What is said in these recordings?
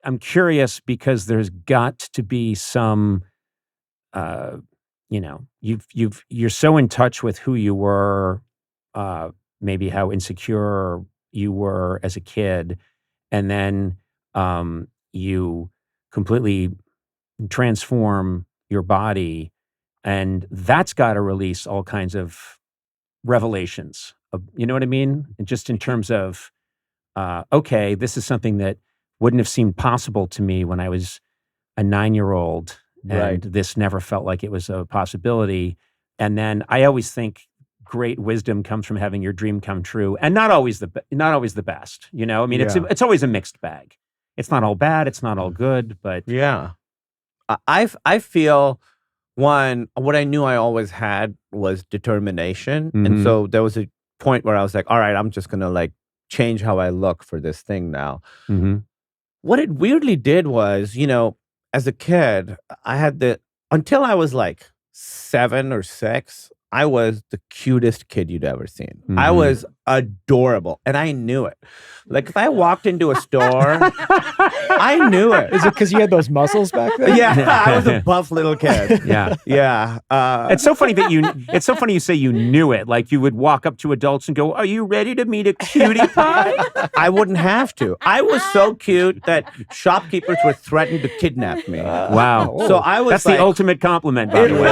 I'm curious because there's got to be some, you're so in touch with who you were, maybe how insecure you were as a kid, and then you completely transform your body, and that's got to release all kinds of revelations. You know what I mean? And just in terms of, okay, this is something that wouldn't have seemed possible to me when I was a 9-year-old, and this never felt like it was a possibility. And then I always think great wisdom comes from having your dream come true, and not always the best. You know, I mean, it's always a mixed bag. It's not all bad. It's not all good. But I feel what I knew I always had was determination, and so there was a point where I was like, all right, I'm just gonna like change how I look for this thing now. What it weirdly did was, as a kid, I had until I was like 7 or 6, I was the cutest kid you'd ever seen. I was adorable, and I knew it. Like, if I walked into a store, I knew it. Is it because you had those muscles back then? Yeah, I was a buff little kid. Yeah. It's so funny you say you knew it. Like, you would walk up to adults and go, "Are you ready to meet a cutie pie?" I wouldn't have to. I was so cute that shopkeepers were threatening to kidnap me. Wow. So I was. That's like, the ultimate compliment, by the way.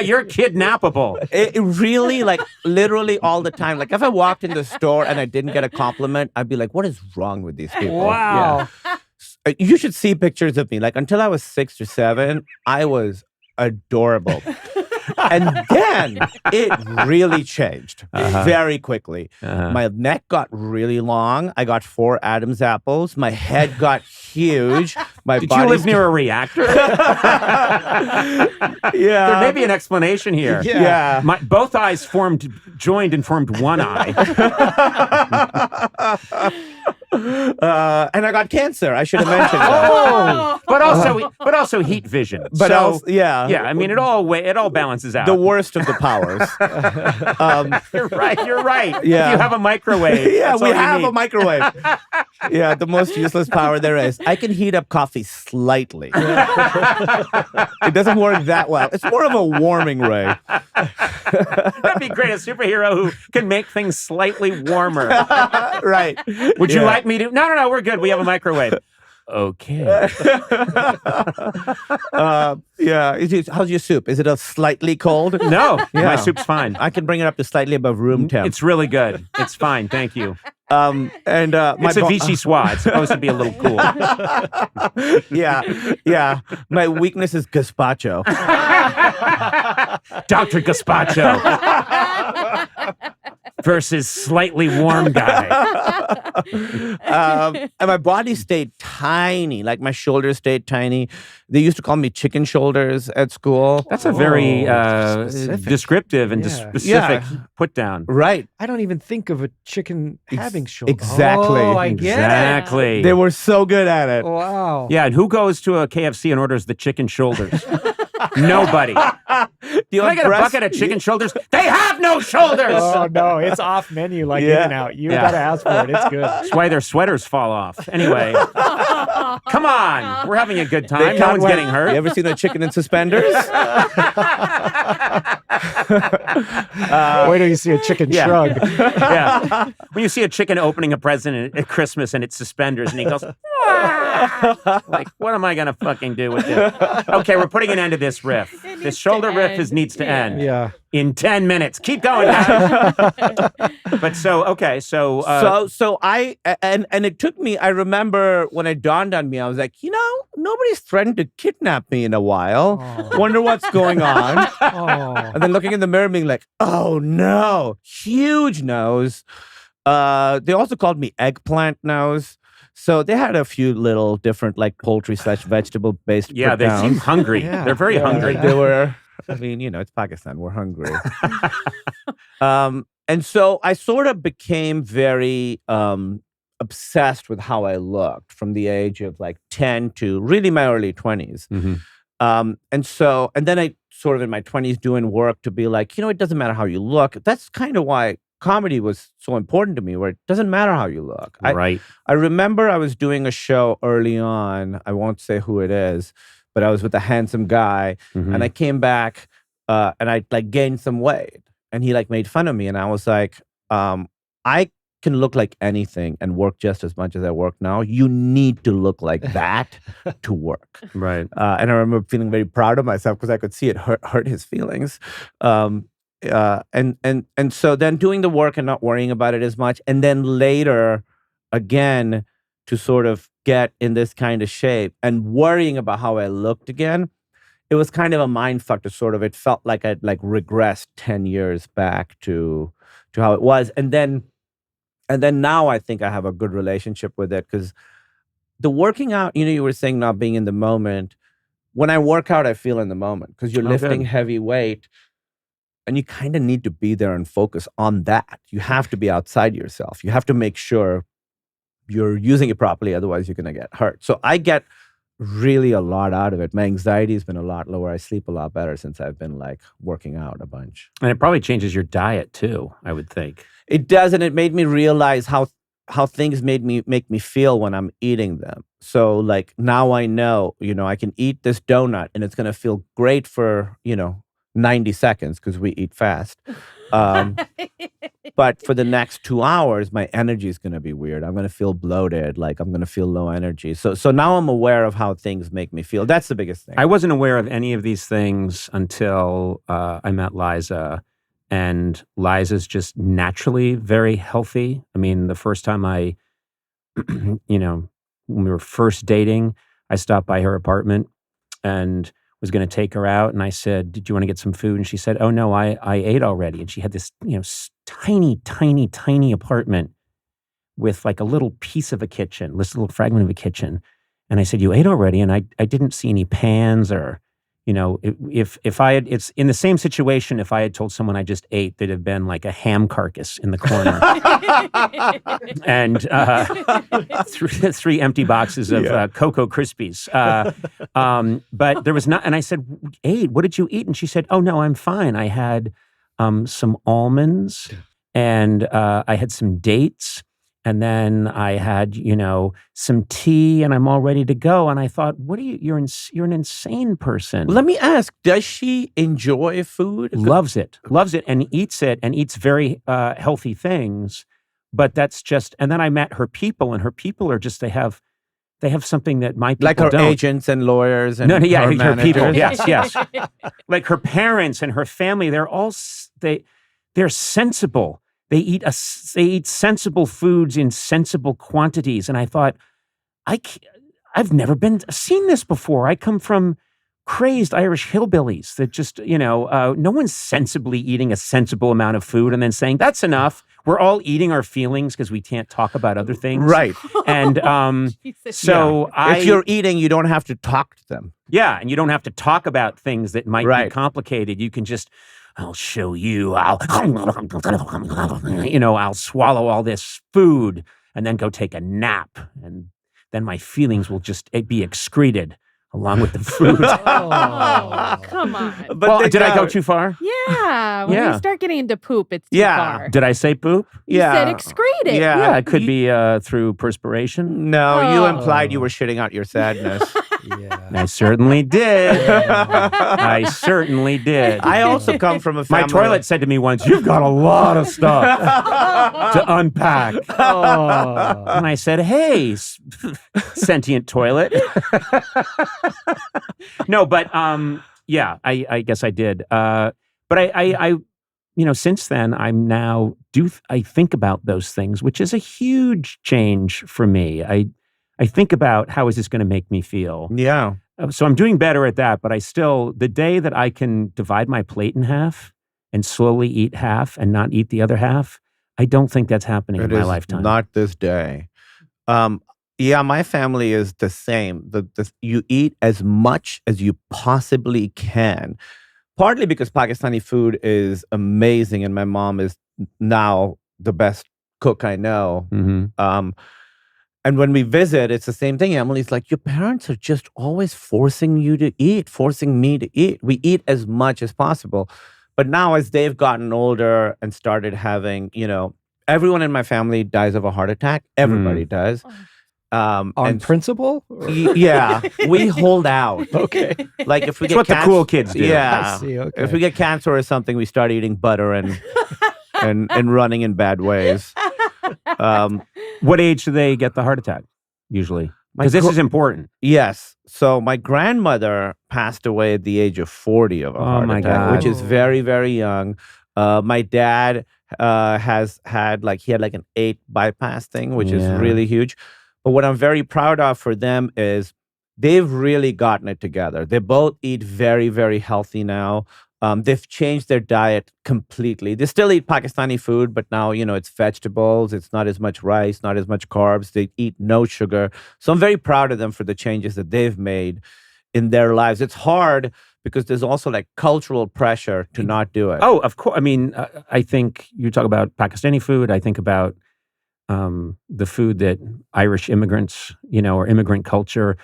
You're kidnappable. It really, like, literally all the time. Like, if I walked in the store and I didn't get a compliment, I'd be like, what is wrong with these people? Wow. Yeah. You should see pictures of me. Like, until I was 6 or 7, I was adorable. And then it really changed very quickly. My neck got really long. I got 4 Adam's apples. My head got huge. Did you live near a reactor? There may be an explanation here. Yeah. Both eyes joined and formed one eye. And I got cancer. I should have mentioned that. But also heat vision. But I mean, it all balances out. The worst of the powers. You're right. Yeah. You have a microwave. We have a microwave. Yeah, the most useless power there is. I can heat up coffee slightly. It doesn't work that well. It's more of a warming ray. That'd be great. A superhero who can make things slightly warmer. Right. Would you like me to? No, we're good. We have a microwave. Okay. How's your soup? Is it a slightly cold? No, my soup's fine. I can bring it up to slightly above room temp. It's really good. It's fine. Thank you. It's a Vichy Soir. It's supposed to be a little cool. Yeah. My weakness is gazpacho. Dr. Gazpacho versus slightly warm guy. And my body stayed tiny. Like, my shoulders stayed tiny. They used to call me chicken shoulders at school. That's a very descriptive and specific put down. Right. I don't even think of a chicken having shoulders. Exactly. Oh, I get Exactly. They were so good at it. Wow. Yeah, and who goes to a KFC and orders the chicken shoulders? Nobody. Can I get a bucket of chicken shoulders? They have no shoulders! Oh, no. It's off menu like In-N-Out. You got to ask for it. It's good. That's why their sweaters fall off. Anyway. Come on. We're having a good time. No one's getting hurt. You ever seen a chicken in suspenders? Wait till you see a chicken shrug. Yeah. When you see a chicken opening a present at Christmas and it's suspenders and he goes, like, what am I going to fucking do with this? Okay, we're putting an end to this riff. This shoulder riff needs to end. Yeah. In 10 minutes. Keep going, guys. But so I it took me, I remember when it dawned on me, I was like, nobody's threatened to kidnap me in a while. Oh. Wonder what's going on. Oh. And then looking in the mirror being like, oh no, huge nose. They also called me eggplant nose. So they had a few little different, like, poultry/vegetable based. Yeah, they seem hungry. Yeah. They're very hungry. They were. I mean, it's Pakistan. We're hungry. And so I sort of became very obsessed with how I looked from the age of like 10 to really my early 20s. And then I sort of in my 20s doing work to be like, it doesn't matter how you look. That's kind of why comedy was so important to me, where it doesn't matter how you look. Right. I remember I was doing a show early on. I won't say who it is, but I was with a handsome guy, and I came back and I like gained some weight, and he like made fun of me, and I was like, I can look like anything and work just as much as I work now. You need to look like that to work. Right. And I remember feeling very proud of myself because I could see it hurt his feelings. And so then doing the work and not worrying about it as much. And then later, again, to sort of get in this kind of shape and worrying about how I looked again, it was kind of a mind fuck to sort of, it felt like I'd like regressed 10 years back to how it was. And then now I think I have a good relationship with it, because the working out, you were saying not being in the moment. When I work out, I feel in the moment because you're lifting heavy weight, and you kind of need to be there and focus on that. You have to be outside yourself. You have to make sure you're using it properly. Otherwise, you're going to get hurt. So I get really a lot out of it. My anxiety has been a lot lower. I sleep a lot better since I've been like working out a bunch. And it probably changes your diet too, I would think. It does, and it made me realize how things make me feel when I'm eating them. So like now I know, I can eat this donut and it's going to feel great for, 90 seconds because we eat fast. But for the next 2 hours, my energy is going to be weird. I'm going to feel bloated, like I'm going to feel low energy. So now I'm aware of how things make me feel. That's the biggest thing. I wasn't aware of any of these things until I met Liza. And Liza's just naturally very healthy. I mean, the first time when we were first dating, I stopped by her apartment and was going to take her out. And I said, "Did you want to get some food?" And she said, "Oh, no, I ate already." And she had this, tiny, tiny, tiny apartment with like a little piece of a kitchen, this little fragment of a kitchen. And I said, "You ate already?" And I didn't see any pans or... if I had, it's in the same situation, if I had told someone I just ate, there'd have been like a ham carcass in the corner. And three empty boxes of Cocoa Krispies. But there was not, and I said, "Ate? What did you eat?" And she said, "Oh, no, I'm fine. I had some almonds and I had some dates. And then I had, some tea, and I'm all ready to go." And I thought, you're an insane person. Let me ask, does she enjoy food? Loves it, and eats very healthy things. But that's just, and then I met her people, and her people are just, they have something that my people like her don't. Agents and lawyers and her people, managers. yes. Like her parents and her family, they're sensible. They eat sensible foods in sensible quantities. And I thought, I've never seen this before. I come from crazed Irish hillbillies that just, no one's sensibly eating a sensible amount of food and then saying, "That's enough." We're all eating our feelings because we can't talk about other things. Right. And if you're eating, you don't have to talk to them. Yeah, and you don't have to talk about things that might be complicated. You can just... "I'll show you. I'll swallow all this food and then go take a nap. And then my feelings will just be excreted along with the food." Oh, come on. But did I go too far? Yeah. When you start getting into poop, it's too far. Did I say poop? You said excreted. Yeah, it could be through perspiration. No, you implied you were shitting out your sadness. Yeah. I certainly did. I certainly did. I also come from a family. My toilet said to me once, "You've got a lot of stuff to unpack." Oh. And I said, "Hey, sentient toilet." No, but I guess I did. But I since then, I'm now I think about those things, which is a huge change for me. I think about, how is this going to make me feel? Yeah. So I'm doing better at that, but the day that I can divide my plate in half and slowly eat half and not eat the other half, I don't think that's happening in my lifetime. Not this day. My family is the same. You eat as much as you possibly can. Partly because Pakistani food is amazing, and my mom is now the best cook I know. Mm-hmm. And when we visit, it's the same thing. Emily's like, "Your parents are just always forcing you to eat, forcing me to eat." We eat as much as possible. But now as they've gotten older and started having, everyone in my family dies of a heart attack. Everybody does. On principle? Yeah, we hold out. Okay. Like if we It's get what the cool kids do. Yeah. I see, okay. If we get cancer or something, we start eating butter and running in bad ways. What age do they get the heart attack usually? Because this is important. Yes. So my grandmother passed away at the age of 40 of a heart attack, God. which is very, very young. My dad has had he had an 8 bypass thing, which is really huge. But what I'm very proud of for them is they've really gotten it together. They both eat very, very healthy now. They've changed their diet completely. They still eat Pakistani food, but now, it's vegetables. It's not as much rice, not as much carbs. They eat no sugar. So I'm very proud of them for the changes that they've made in their lives. It's hard because there's also cultural pressure to not do it. Oh, of course. I mean, I think you talk about Pakistani food. I think about the food that Irish immigrants, or immigrant culture.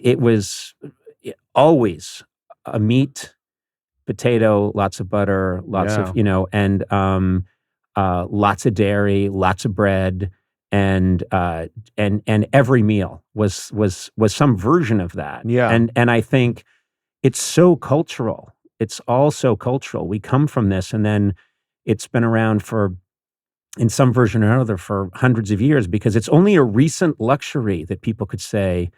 It was always a meat, potato, lots of butter, lots of, and lots of dairy, lots of bread, and every meal was some version of that. Yeah. And I think it's so cultural. It's all so cultural. We come from this, and then it's been around in some version or another for hundreds of years, because it's only a recent luxury that people could say,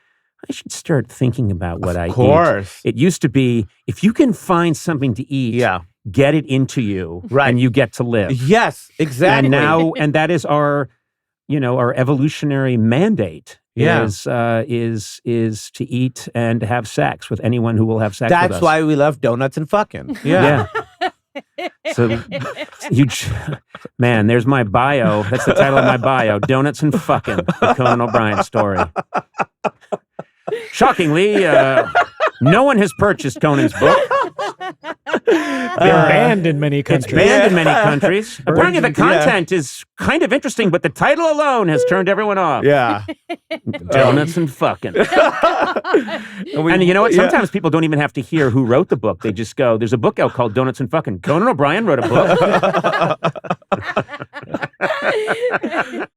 I should start thinking about what I eat. Of course. It used to be, if you can find something to eat, get it into you, and you get to live. Yes, exactly. And now, and that is our evolutionary mandate. Is to eat and have sex with anyone who will have sex with us. That's why we love donuts and fucking. Yeah. So, man, there's my bio. That's the title of my bio: Donuts and Fucking, the Conan O'Brien story. Shockingly, no one has purchased Conan's book. Been banned in many countries. It's banned in many countries. Apparently, the content is kind of interesting, but the title alone has turned everyone off. Yeah. Donuts and Fucking. And you know what? Sometimes people don't even have to hear who wrote the book. They just go, there's a book out called Donuts and Fucking. Conan O'Brien wrote a book.